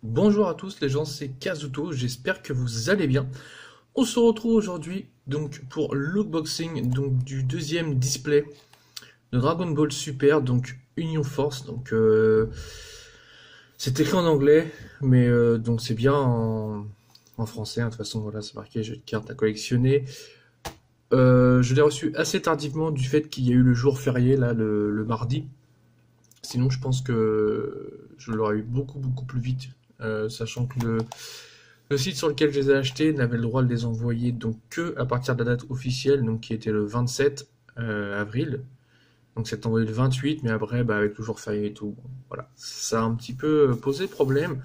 Bonjour à tous les gens, c'est Kazuto, j'espère que vous allez bien. On se retrouve aujourd'hui donc pour l'unboxing donc du deuxième display de Dragon Ball Super, donc Union Force. C'est écrit en anglais, mais donc c'est bien en français, hein. De toute façon voilà, c'est marqué jeu de cartes à collectionner. Je l'ai reçu assez tardivement du fait qu'il y a eu le jour férié là le mardi. Sinon je pense que je l'aurais eu beaucoup plus vite, sachant que le site sur lequel je les ai achetés n'avait le droit de les envoyer donc que à partir de la date officielle, donc qui était le 27 avril. Donc c'est envoyé le 28, mais après, avec le jour férié et tout, bon, voilà, ça a un petit peu posé problème.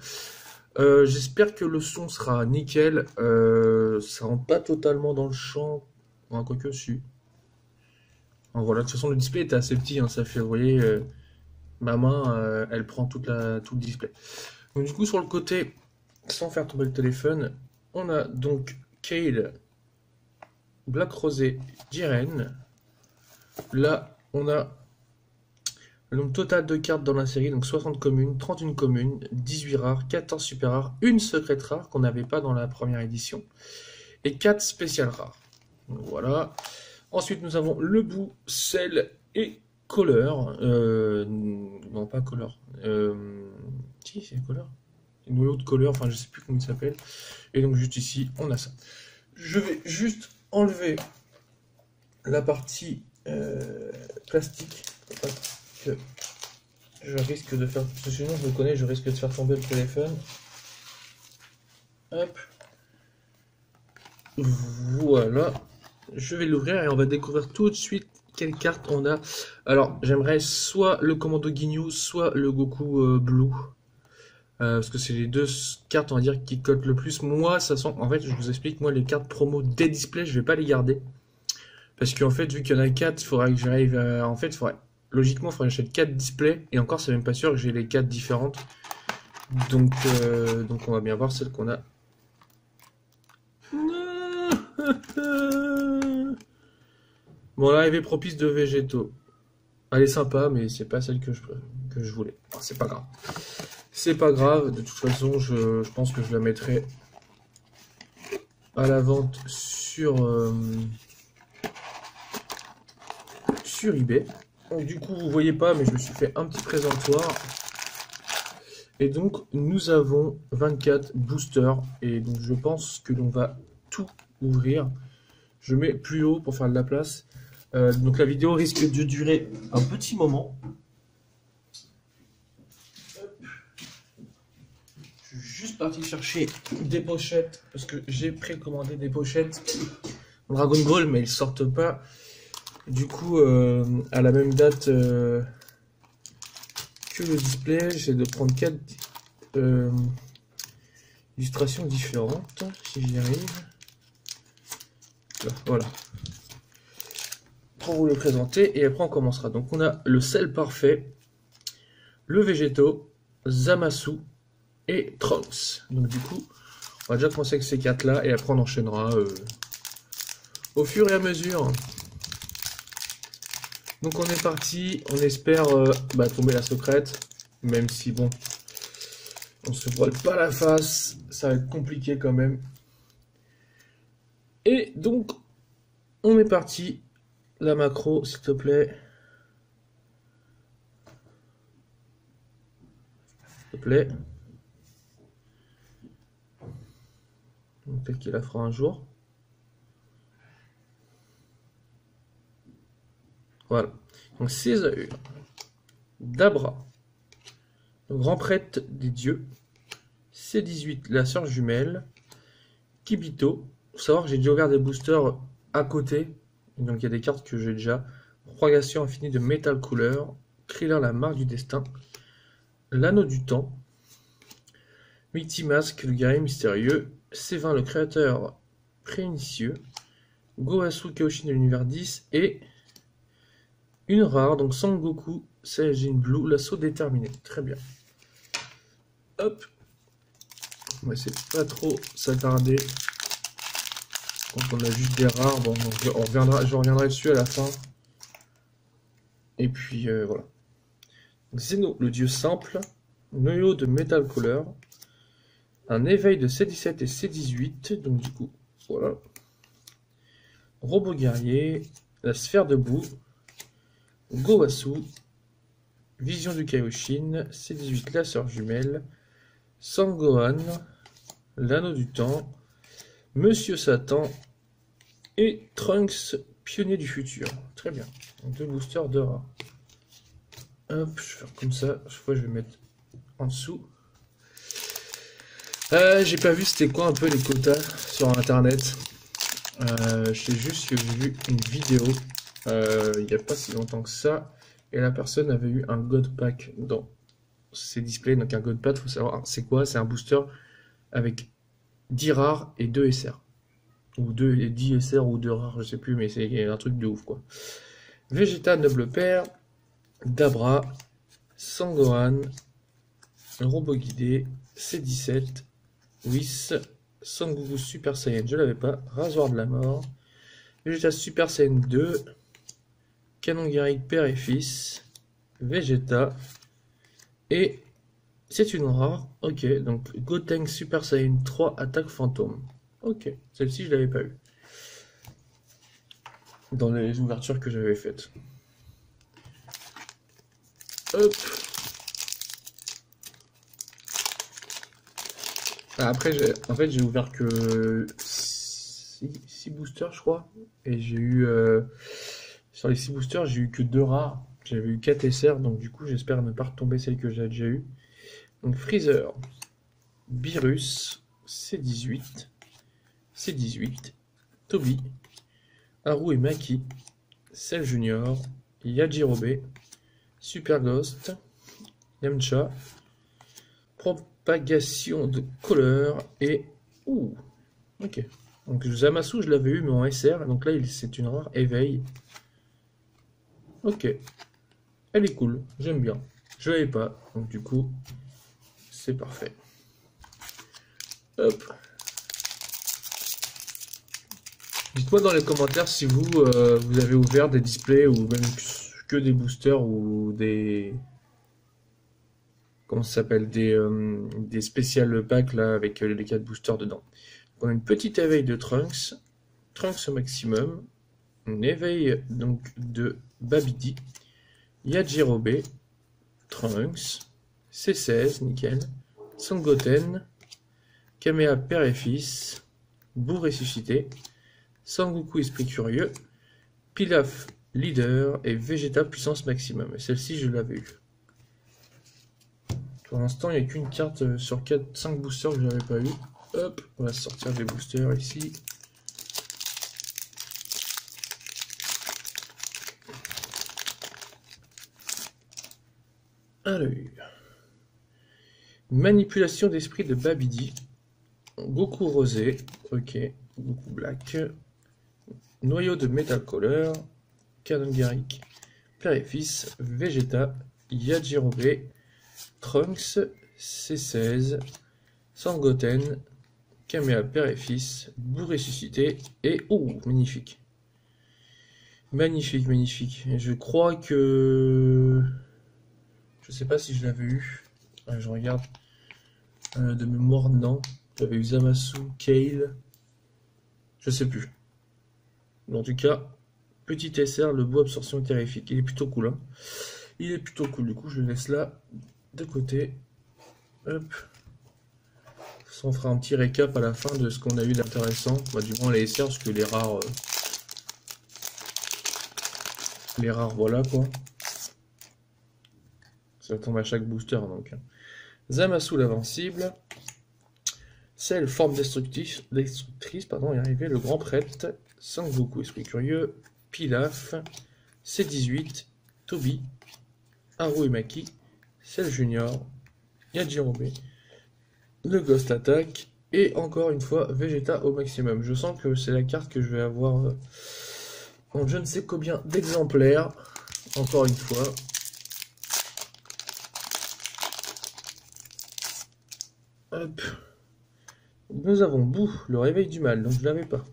J'espère que le son sera nickel. Ça rentre pas totalement dans le champ, enfin, quoique si. Enfin, voilà, de toute façon le display était assez petit, hein, ça fait, vous voyez, ma main, elle prend tout le display. Donc du coup sur le côté, sans faire tomber le téléphone, on a donc Kale, Black Rosé, Jiren. Là, on a le nombre total de cartes dans la série, donc 60 communes, 31 communes, 18 rares, 14 super rares, une secrète rare qu'on n'avait pas dans la première édition, et 4 spéciales rares. Donc voilà. Ensuite, nous avons le bout, sel et Color. Non, pas Color. Si, c'est Color. Noyau de Color, enfin je sais plus comment il s'appelle. Et donc juste ici, on a ça. Je vais juste enlever la partie plastique, parce que je risque de faire, parce que sinon je le connais, je risque de faire tomber le téléphone. Hop, voilà, je vais l'ouvrir et on va découvrir tout de suite quelle carte on a. Alors j'aimerais soit le commando Ginyu, soit le Goku Blue. Parce que c'est les deux cartes, on va dire, qui cotent le plus. Moi, ça sent. En fait, je vous explique, moi, les cartes promo des displays, je vais pas les garder. Parce qu'en fait, vu qu'il y en a 4, il faudra que j'arrive à. En fait, logiquement, il faudrait que j'achète 4 displays. Et encore, c'est même pas sûr que j'ai les 4 différentes. Donc on va bien voir celle qu'on a. Bon, l'arrivée propice de végétaux. Elle est sympa, mais c'est pas celle que je voulais. Bon, c'est pas grave. C'est pas grave, de toute façon, je pense que je la mettrai à la vente sur eBay. Donc, du coup, vous voyez pas, mais je me suis fait un petit présentoir. Et donc, nous avons 24 boosters. Et donc, je pense que l'on va tout ouvrir. Je mets plus haut pour faire de la place. Donc, la vidéo risque de durer un petit moment. Je suis juste parti chercher des pochettes parce que j'ai précommandé des pochettes Dragon Ball, mais ils sortent pas du coup à la même date que le display. J'essaie de prendre 4 illustrations différentes si j'y arrive. Là, voilà, pour vous le présenter et après on commencera. Donc on a le sel parfait, le végétaux, Zamasu et Trunks. Donc du coup, on va déjà commencer avec ces 4 là et après on enchaînera au fur et à mesure. Donc on est parti, on espère tomber la secrète, même si bon, on se voile pas la face, ça va être compliqué quand même. Et donc, on est parti, la macro s'il te plaît. S'il te plaît. Peut-être qu'il la fera un jour. Voilà. Donc César, Dabra, le grand prêtre des dieux, C18, la sœur jumelle, Kibito. Faut savoir que j'ai déjà ouvert des boosters à côté. Donc il y a des cartes que j'ai déjà. Propagation infinie de Metal Cooler, Krillin, la marque du destin, l'anneau du temps, Mighty Mask, le guerrier mystérieux, C20, le créateur préinitieux, Goasu Kaoshin de l'univers 10 et une rare, donc Sangoku, Saiyajin Blue, l'assaut déterminé. Très bien. Hop. On va essayer de pas trop s'attarder. Quand on a juste des rares, bon, je reviendrai dessus à la fin. Et puis voilà. Zeno, le dieu simple, Noyo de Metal Cooler, un éveil de C17 et C18, donc du coup, voilà. Robot guerrier, la sphère de boue, Gowasu, vision du Kaioshin, C18, la sœur jumelle, Sangohan, l'anneau du temps, Monsieur Satan et Trunks, pionnier du futur. Très bien. Donc, 2 boosters de rare. Hop, je vais faire comme ça. Chaque fois, je vais mettre en dessous. J'ai pas vu c'était quoi un peu les quotas sur internet. Je sais juste que j'ai vu une vidéo il n'y a pas si longtemps que ça. Et la personne avait eu un God Pack dans ses displays. Donc un God Pack, faut savoir c'est quoi. C'est un booster avec 10 rares et 2 SR. Ou 10 SR ou 2 rares, je sais plus, mais c'est un truc de ouf quoi. Vegeta Noble Père, Dabra, Sangohan, Robot Guidé, C17, Whis, Sangoku Super Saiyan, je l'avais pas, Rasoir de la Mort, Vegeta Super Saiyan 2, Canon Garrick Père et Fils, Vegeta, et c'est une rare, ok, donc Gotenks Super Saiyan 3 Attaque Fantôme. Ok, celle-ci je l'avais pas eu dans les ouvertures que j'avais faites. Hop. Après, en fait, j'ai ouvert que 6 boosters, je crois. Et j'ai eu. Sur les 6 boosters, j'ai eu que 2 rares. J'avais eu 4 SR, donc du coup, j'espère ne pas retomber celle que j'ai déjà eu. Donc Freezer, Beerus, C18, C18, Toby, Haru et Maki, Cell Junior, Yajirobe, Super Ghost, Yamcha, Propagation de couleur et... Ouh, ok. Donc Zamasu, je l'avais eu, mais en SR. Donc là, c'est une rare éveil. Ok. Elle est cool, j'aime bien. Je l'avais pas, donc du coup, c'est parfait. Hop. Dites-moi dans les commentaires si vous, vous avez ouvert des displays ou même que des boosters ou des... Comment ça s'appelle, des spécial packs là avec les 4 boosters dedans. Donc, on a une petite éveil de Trunks, Trunks au maximum, une éveil donc de Babidi, Yajirobe, Trunks, C16, nickel, Sangoten, Kamea père et fils, Boo ressuscité, Sangoku esprit curieux, Pilaf leader et Vegeta puissance maximum. Et celle-ci je l'avais eu. Pour l'instant, il n'y a qu'une carte sur 5 boosters que je n'avais pas eu. Hop, on va sortir des boosters ici. Alors, manipulation d'esprit de Babidi. Goku rosé, ok. Goku black. Noyau de Metal Color. Canon Garrick. Père et fils. Vegeta. Yajirobe. Trunks, C16, Sangoten, Kamea père et fils, Boo ressuscité, et... Oh, magnifique. Magnifique, magnifique. Et je crois que... Je sais pas si je l'avais eu. Je regarde. De mémoire, non. J'avais eu Zamasu, Kale. Je sais plus. Mais en tout cas, petit SR, le Boo absorption terrifique. Il est plutôt cool, hein. Il est plutôt cool. Du coup, je le laisse là, de côté. Hop. On fera un petit récap à la fin de ce qu'on a eu d'intéressant. Bah, du moins les SR, parce que les rares, voilà quoi. Ça tombe à chaque booster donc. Zamasu l'invincible. Celle forme destructrice, pardon, est arrivé le grand prêtre. Sangoku esprit curieux. Pilaf. C18. Toby. Haru et Maki. Cell Junior. Yajirobe. Le Ghost Attack, et encore une fois, Vegeta au maximum. Je sens que c'est la carte que je vais avoir en je ne sais combien d'exemplaires, encore une fois. Hop. Nous avons Boo, le réveil du mal, donc je l'avais pas.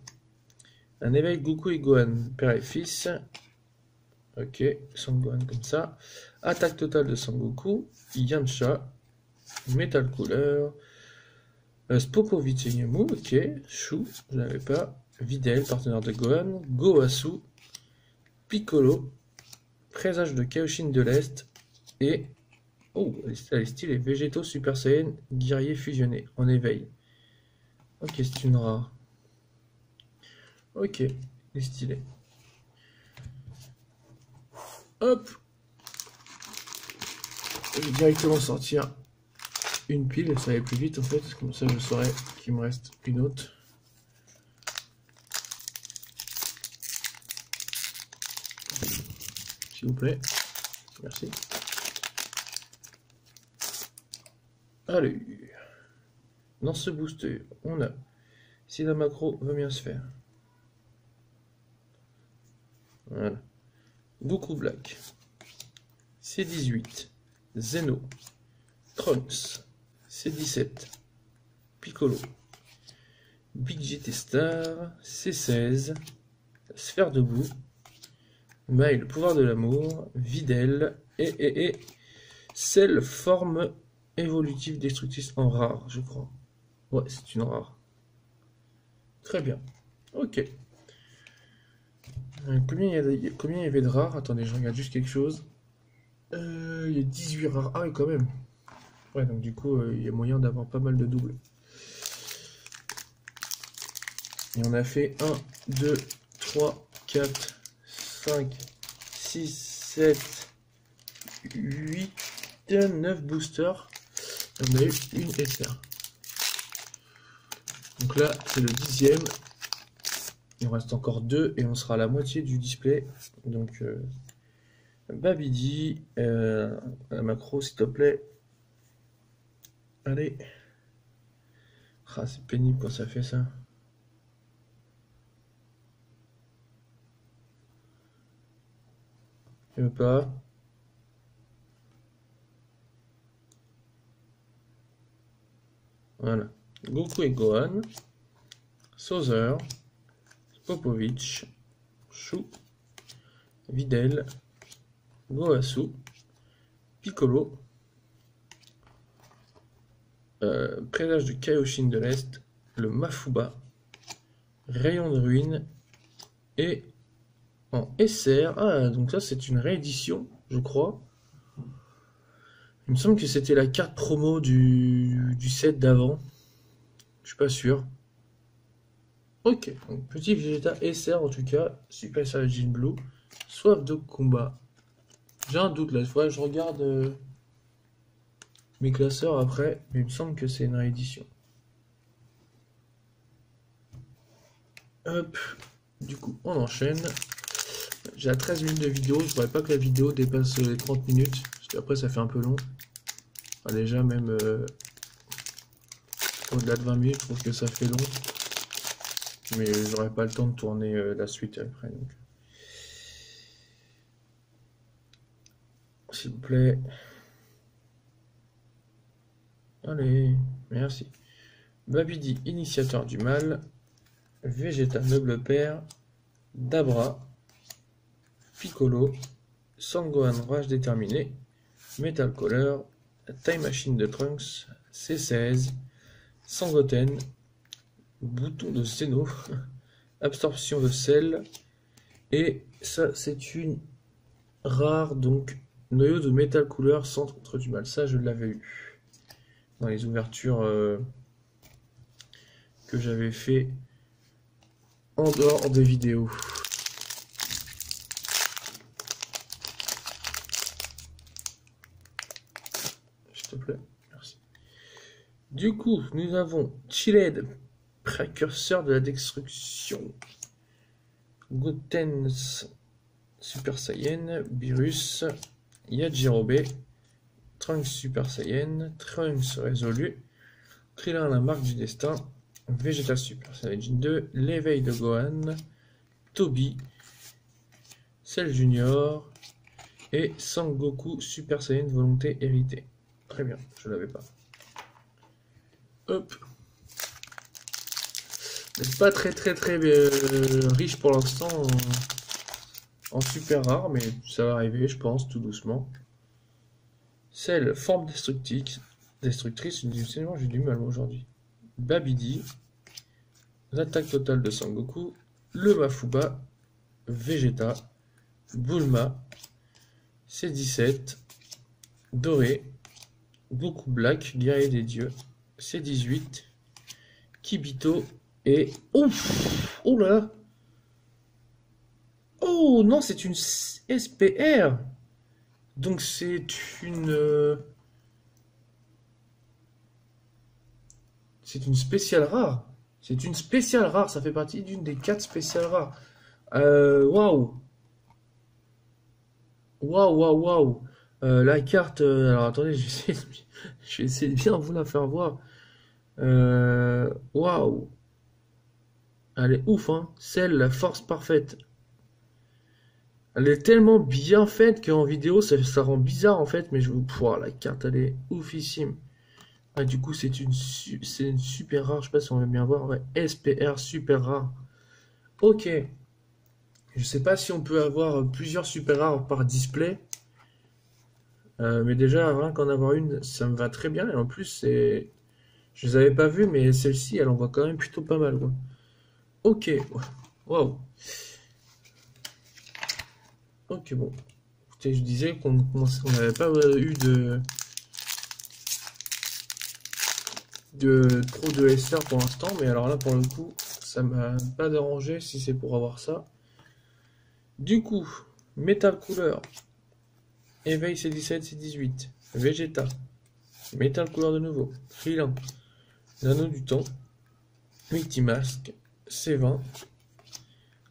Un éveil Goku et Gohan, père et fils. Ok, Sangohan comme ça. Attaque totale de Sangoku. Yamcha. Metal Cooler. Spopovic et Yemu, ok. Chou, je l'avais pas. Videl, partenaire de Gohan. Goasu. Piccolo. Présage de Kaioshin de l'Est. Et... oh, elle est stylée. Végétaux Super Saiyan, guerrier fusionné, en éveil. Ok, c'est une rare. Ok, elle est stylée. Hop! Je vais directement sortir une pile, ça va aller plus vite en fait, comme ça je saurai qu'il me reste une autre. S'il vous plaît. Merci. Allez. Dans ce booster, on a, si la macro veut bien se faire. Voilà. Goku Black. C18. Zeno. Trunks. C17. Piccolo. Big GT Star. C16. Sphère de boue. Mai, le pouvoir de l'amour. Videl. Et Cell, forme évolutive destructrice en rare, je crois. Ouais, c'est une rare. Très bien. Ok. Combien il y avait de rares? Attendez, je regarde juste quelque chose. Il y a 18 rares. Ah oui, quand même. Ouais, donc du coup, il y a moyen d'avoir pas mal de doubles. Et on a fait 1, 2, 3, 4, 5, 6, 7, 8, 9 boosters. Et on a eu une SR. Donc là, c'est le 10e. Il en reste encore 2 et on sera à la moitié du display. Donc, Babidi, la macro, s'il te plaît. Allez. Ah, c'est pénible quand ça fait ça. Il veut pas. Voilà. Goku et Gohan. Sauzer. Popovic. Chou. Videl. Goasu. Piccolo. Présage de Kaioshin de l'Est. Le Mafuba. Rayon de ruine. Et en SR. Ah, donc ça c'est une réédition, je crois. Il me semble que c'était la carte promo du set d'avant. Je suis pas sûr. Ok, donc petit Vegeta SR en tout cas. Super Saiyajin Blue. Soif de combat. J'ai un doute là, il faudrait que je regarde mes classeurs après, mais il me semble que c'est une réédition. Hop, du coup on enchaîne. J'ai à 13 minutes de vidéo, je voudrais pas que la vidéo dépasse les 30 minutes, parce qu'après ça fait un peu long. Enfin, déjà même au-delà de 20 minutes, je trouve que ça fait long. Mais j'aurai pas le temps de tourner la suite après. Donc. S'il vous plaît. Allez, merci. Babidi, initiateur du mal. Vegeta, noble père. Dabra. Piccolo. Sangohan, rage déterminé. Metal Color. Time Machine de Trunks. C16. Sangoten. Bouton de Zeno. Absorption de sel. Et ça, c'est une rare, donc noyau de Metal Cooler, centre du mal. Ça, je l'avais eu dans les ouvertures que j'avais fait en dehors des vidéos. S'il te plaît, merci. Du coup, nous avons Chiled, précurseur de la destruction. Gotenks, Super Saiyan, Beerus, Yajirobe, Trunks Super Saiyan, Trunks résolu, Krillin la marque du destin, Vegeta Super Saiyajin 2, l'éveil de Gohan, Toby, Cell Junior et Sangoku Super Saiyan volonté héritée. Très bien, je l'avais pas. Hop. C'est pas très riche pour l'instant en super rare, mais ça va arriver, je pense, tout doucement. Celle forme destructrice, j'ai du mal aujourd'hui. Babidi, l'attaque totale de Sangoku, le Mafuba, Vegeta, Bulma, C17, Doré, Goku Black, guerrier des dieux, C18, Kibito et... Ouf! Oh là là! Oh non, c'est une SPR! Donc c'est une... c'est une spéciale rare. C'est une spéciale rare, ça fait partie d'une des 4 spéciales rares. Waouh! Waouh, waouh, waouh! La carte... alors attendez, je vais essayer de bien vous la faire voir. Waouh! Elle est ouf, hein. Celle, la force parfaite. Elle est tellement bien faite qu'en vidéo, ça rend bizarre en fait, mais je vous... Pouah, la carte, elle est oufissime. Ah, du coup, c'est une super rare, je sais pas si on va bien voir. Ouais, SPR super rare. Ok. Je sais pas si on peut avoir plusieurs super rares par display. Mais déjà, rien qu'en avoir une, ça me va très bien. Et en plus, c'est... Je les avais pas vues, mais celle-ci, elle en voit quand même plutôt pas mal, quoi. Ok. Waouh. Ok, bon. Écoutez, je disais qu'on n'avait pas eu de trop de SR pour l'instant, mais alors là, pour le coup, ça m'a pas dérangé si c'est pour avoir ça. Du coup, Metal Cooler, Éveil C17, C18, Vegeta, Metal Cooler de nouveau, Freeland, Nano du temps, Mighty Mask, C20,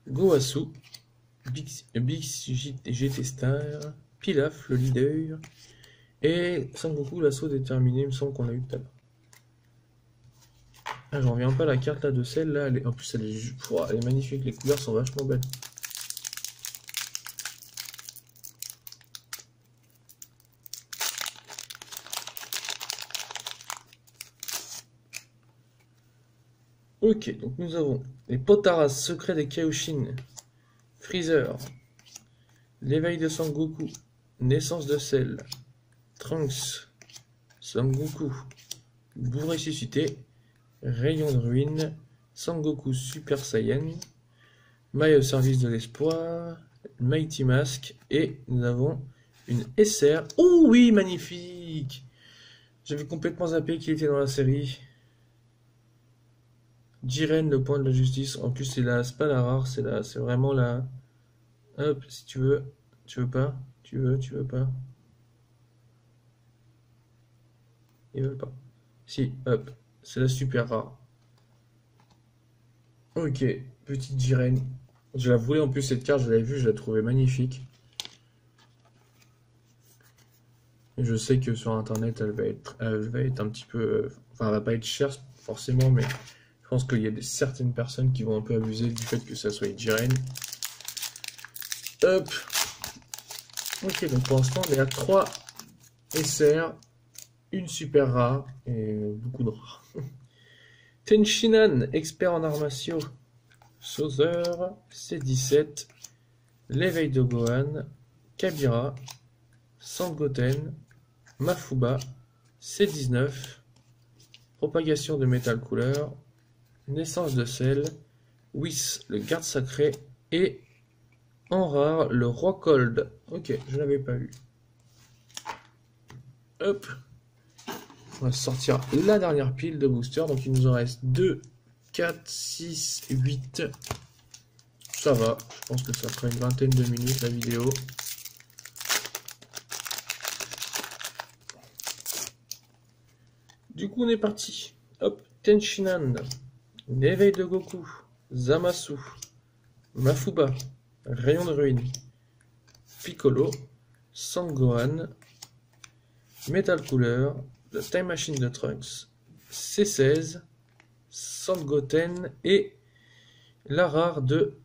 Goasu, Big GT Star, Pilaf, le leader, et Sangoku, l'assaut déterminé, il me semble qu'on l'a eu tout à l'heure. Ah, j'en reviens pas à la carte là de celle-là, en plus elle est magnifique, les couleurs sont vachement belles. Ok, donc nous avons les Potaras secrets des Kaioshin, Freezer, l'éveil de Sangoku, naissance de Cell, Trunks, Sangoku, bout ressuscité, rayon de ruine, Sangoku Super Saiyan, maille au service de l'espoir, Mighty Mask, et nous avons une SR. Oh oui, magnifique! J'avais complètement zappé qu'il était dans la série. Jiren, le point de la justice. En plus, c'est pas la rare, c'est vraiment la. Hop, si tu veux pas, tu veux pas. Ils veulent pas. Si, hop, c'est la super rare. Ok, petite Jiren. Je la voulais en plus cette carte, je l'avais vue, je la trouvais magnifique. Et je sais que sur internet, elle va être un petit peu. Enfin, elle va pas être chère forcément, mais je pense qu'il y a certaines personnes qui vont un peu abuser du fait que ça soit une Jiren. Hop. Ok, donc pour l'instant, on est à 3 SR, une super rare et beaucoup de rares. Tenshinhan, expert en arts martiaux. Sauzer, C17, l'éveil de Gohan, Kabira, Sangoten, Mafuba, C19, propagation de Metal Cooler, naissance de Cell, Whis, le garde sacré, et en rare, le roi Cold. Ok, je l'avais pas vu. Hop. On va sortir la dernière pile de boosters. Donc il nous en reste 2, 4, 6, 8. Ça va. Je pense que ça fera une vingtaine de minutes la vidéo. Du coup on est parti. Hop. Tenshinhan. L'éveil de Goku. Zamasu. Mafuba. Rayon de ruine. Piccolo. Sangohan. Metal Cooler. The Time Machine de Trunks, C16, Sangoten et la rare de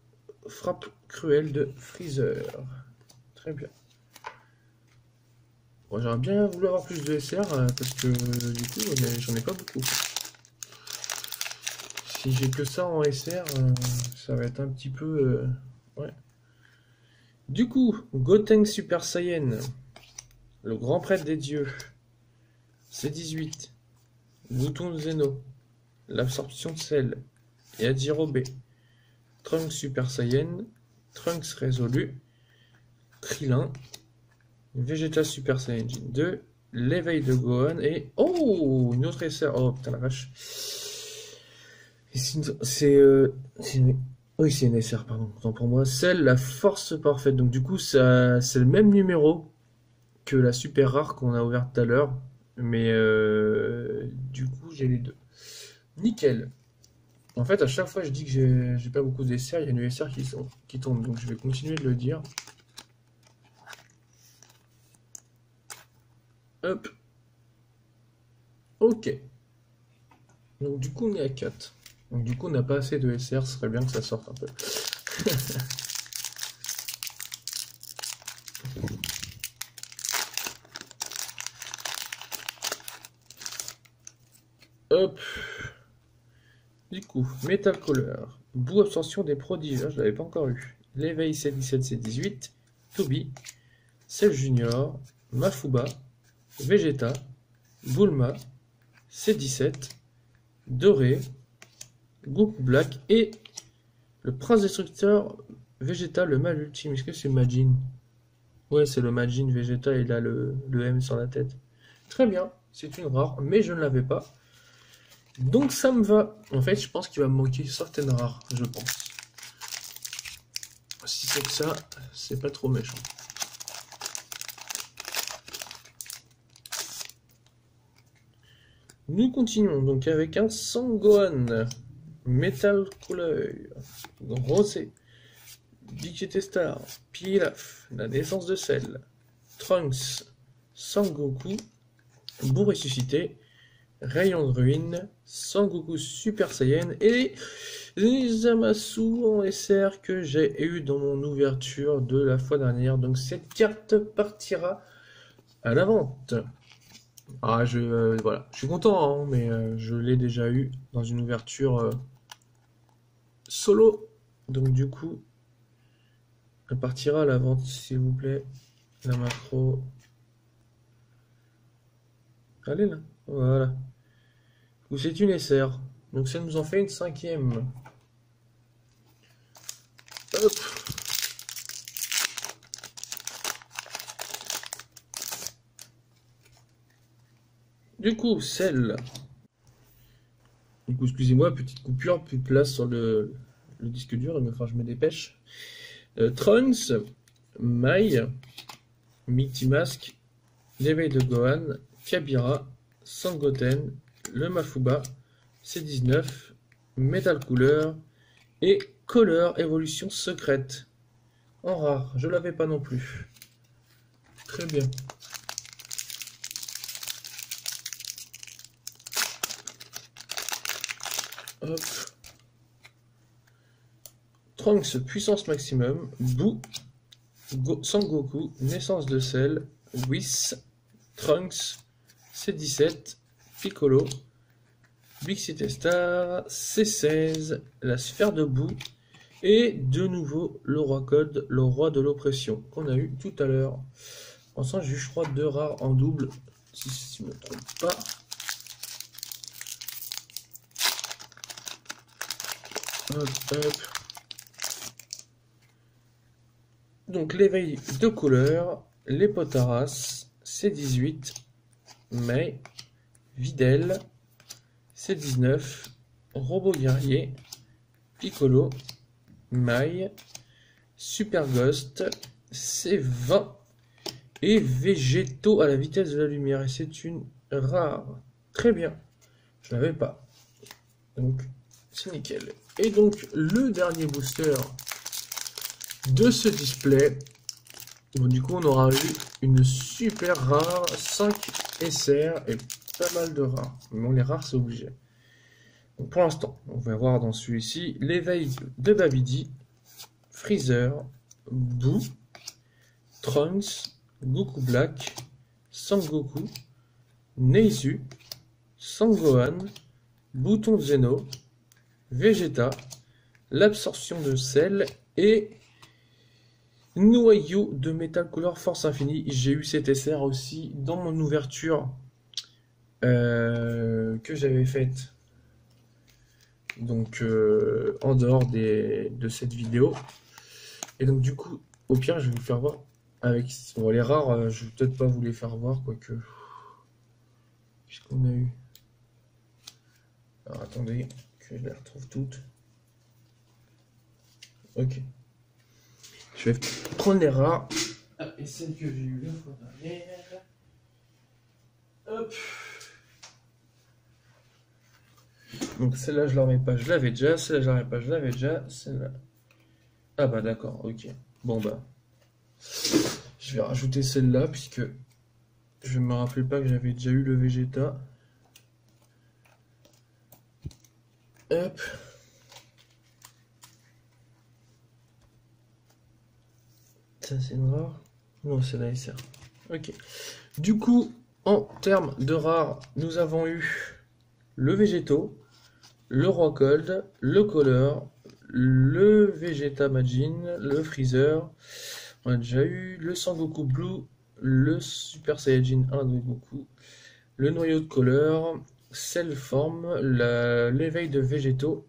Frappe Cruelle de Freezer. Très bien. Bon, j'aurais bien voulu avoir plus de SR parce que du coup j'en ai pas beaucoup. Si j'ai que ça en SR, ça va être un petit peu... ouais. Du coup, Gotenks Super Saiyan, le grand prêtre des dieux. C18, Bouton Zeno, l'absorption de sel, Yajirobe, Trunks Super Saiyan, Trunks résolu, Krillin, Vegeta Super Saiyajin 2, l'éveil de Gohan et... Oh, une autre SR. Oh putain la vache. Oui, c'est une SR, pardon. Autant pour moi. Celle, la force parfaite. Donc du coup, ça, c'est le même numéro que la super rare qu'on a ouverte tout à l'heure. Mais du coup, j'ai les deux. Nickel. En fait, à chaque fois, je dis que j'ai pas beaucoup d'SR. Il y a une SR qui tombe. Donc je vais continuer de le dire. Hop. Ok. Donc du coup, on est à 4. Donc du coup, on n'a pas assez de SR. Ce serait bien que ça sorte un peu. Hop. Du coup, Metal Color, Boue Absorption des prodiges, je l'avais pas encore eu. L'éveil C17, C18, Toby, Cell Junior, Mafuba, Vegeta, Bulma, C17, Doré, Goku Black et le Prince Destructeur Vegeta, le mal ultime. Est-ce que c'est Majin? Ouais, c'est le Majin Vegeta, il a le M sur la tête. Très bien, c'est une rare, mais je ne l'avais pas. Donc ça me va. En fait, je pense qu'il va me manquer certaines rares, je pense. Si c'est que ça, c'est pas trop méchant. Nous continuons donc avec un Sangohan, Metal Couleur, Rosé, Vegeta Star, Pilaf, la naissance de Cell, Trunks, Sangoku, Boue ressuscité, Rayon de ruine, Sangoku Super Saiyan et les Zamasu en SR que j'ai eu dans mon ouverture de la fois dernière. Donc cette carte partira à la vente. Ah, voilà, je suis content, hein, mais je l'ai déjà eu dans une ouverture solo. Donc du coup, elle partira à la vente, s'il vous plaît. La macro. Allez là, voilà. Ou c'est une SR. Donc ça nous en fait une 5e. Hop. Du coup, celle. Du coup, excusez-moi, petite coupure, plus de place sur le disque dur, enfin je me dépêche. Trunks, Mai, Mighty Mask, l'éveil de Gohan, Kabira, Sangoten, le Mafuba, C19, Metal Cooler et Color évolution secrète. En rare, je l'avais pas non plus. Très bien. Hop. Trunks puissance maximum, Boo, Sangoku, naissance de Cell, Whis, Trunks, C17, Piccolo, Big City Star, C16, la sphère de boue, et de nouveau le roi code, le roi de l'oppression, qu'on a eu tout à l'heure. Ensemble, j'ai eu, je crois, 2 rares en double, si je ne me trompe pas. Hop, hop. Donc l'éveil de couleur, les Potaras, C18, Mai, Videl, C19, Robot Guerrier, Piccolo, Mai, Super Ghost, C20 et Végétaux à la vitesse de la lumière. Et c'est une rare. Très bien. Je l'avais pas. Donc c'est nickel. Et donc le dernier booster de ce display. Bon, du coup on aura eu une super rare, 5 SR et pas mal de rares. Mais on les rares c'est obligé. Donc pour l'instant, on va voir dans celui-ci l'éveil de Babidi, Freezer, Boo, Trunks, Goku Black, Sangoku, Neizu, Sangohan, Bouton Zeno, Vegeta, l'absorption de sel et noyau de Metal Color Force Infinie. J'ai eu cet SR aussi dans mon ouverture que j'avais faite donc en dehors de cette vidéo. Et donc du coup, au pire, je vais vous faire voir avec bon, les rares, je vais peut-être pas vous les faire voir, quoique. Qu'est-ce qu'on a eu? Alors attendez, que je les retrouve toutes. Ok. Je vais prendre les rares. Ah, et celle que j'ai eue la fois dernière. Hop. Donc celle-là, je la remets pas, je l'avais déjà. Celle-là, je la remets pas, je l'avais déjà. Celle-là. Ah bah d'accord, ok. Bon bah. Je vais rajouter celle-là, puisque je me rappelle pas que j'avais déjà eu le Vegeta. Hop. Ça c'est noir. Non, c'est la SR. Ok. Du coup, en termes de rares, nous avons eu le Végéto, le Roi Cold, le Color, le Vegeta Majin, le Freezer. On a déjà eu le Sangoku Blue, le Super Saiyajin 1 de Goku, le noyau de Color, Cell Form, l'éveil de Végéto,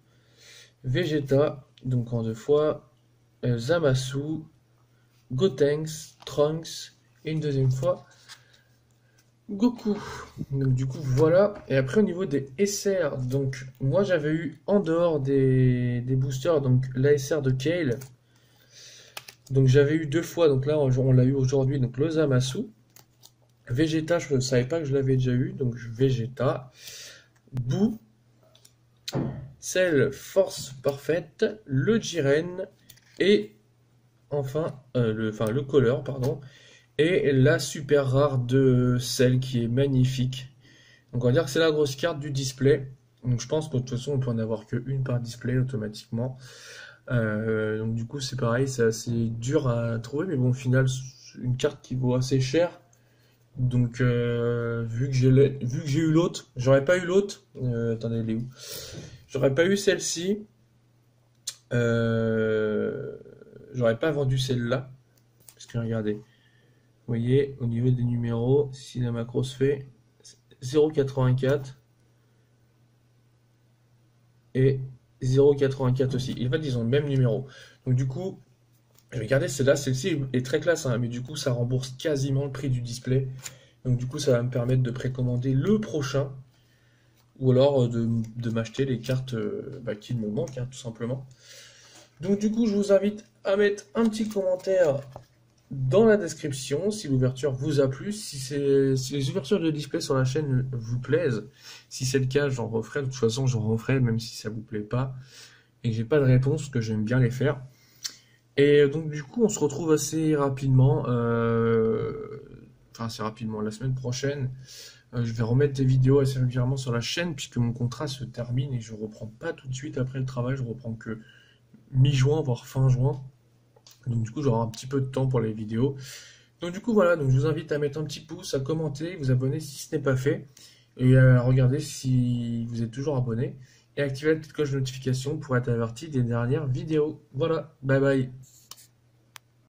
Vegeta, donc en deux fois, Zamasu, Gotenks, Trunks, et une deuxième fois, Goku. Donc du coup voilà. Et après au niveau des SR, donc moi j'avais eu en dehors des boosters, donc la SR de Kale. Donc j'avais eu deux fois, donc là on l'a eu aujourd'hui, donc le Zamasu. Vegeta, je ne savais pas que je l'avais déjà eu, donc Vegeta. Boo. Cell Force Parfaite, le Jiren et enfin le Color, pardon. Et la super rare de celle qui est magnifique. Donc on va dire que c'est la grosse carte du display. Donc je pense que de toute façon on peut en avoir qu'une par display automatiquement. Donc du coup c'est pareil, c'est assez dur à trouver, mais bon au final c'est une carte qui vaut assez cher. Donc vu que j'ai eu l'autre, j'aurais pas eu l'autre. Attendez, elle est où? J'aurais pas eu celle-ci. J'aurais pas vendu celle-là. Parce que regardez. Vous voyez, au niveau des numéros, si la macro se fait 0,84 et 0,84 aussi. En fait, ils ont le même numéro. Donc du coup, je vais garder celle-là. Celle-ci est très classe, hein, mais du coup, ça rembourse quasiment le prix du display. Donc du coup, ça va me permettre de précommander le prochain. Ou alors de m'acheter les cartes qui me manquent, hein, tout simplement. Donc du coup, je vous invite à mettre un petit commentaire dans la description si l'ouverture vous a plu, si les ouvertures de display sur la chaîne vous plaisent. Si c'est le cas, j'en referai. De toute façon, j'en referai même si ça vous plaît pas et que j'ai pas de réponse, que j'aime bien les faire. Et donc du coup, on se retrouve assez rapidement, enfin assez rapidement, la semaine prochaine. Je vais remettre des vidéos assez régulièrement sur la chaîne puisque mon contrat se termine et je reprends pas tout de suite après le travail, je reprends que mi-juin, voire fin juin. Donc du coup, j'aurai un petit peu de temps pour les vidéos. Donc du coup, voilà, donc je vous invite à mettre un petit pouce, à commenter, vous abonner si ce n'est pas fait, et à regarder si vous êtes toujours abonné, et activer la petite cloche de notification pour être averti des dernières vidéos. Voilà, bye bye.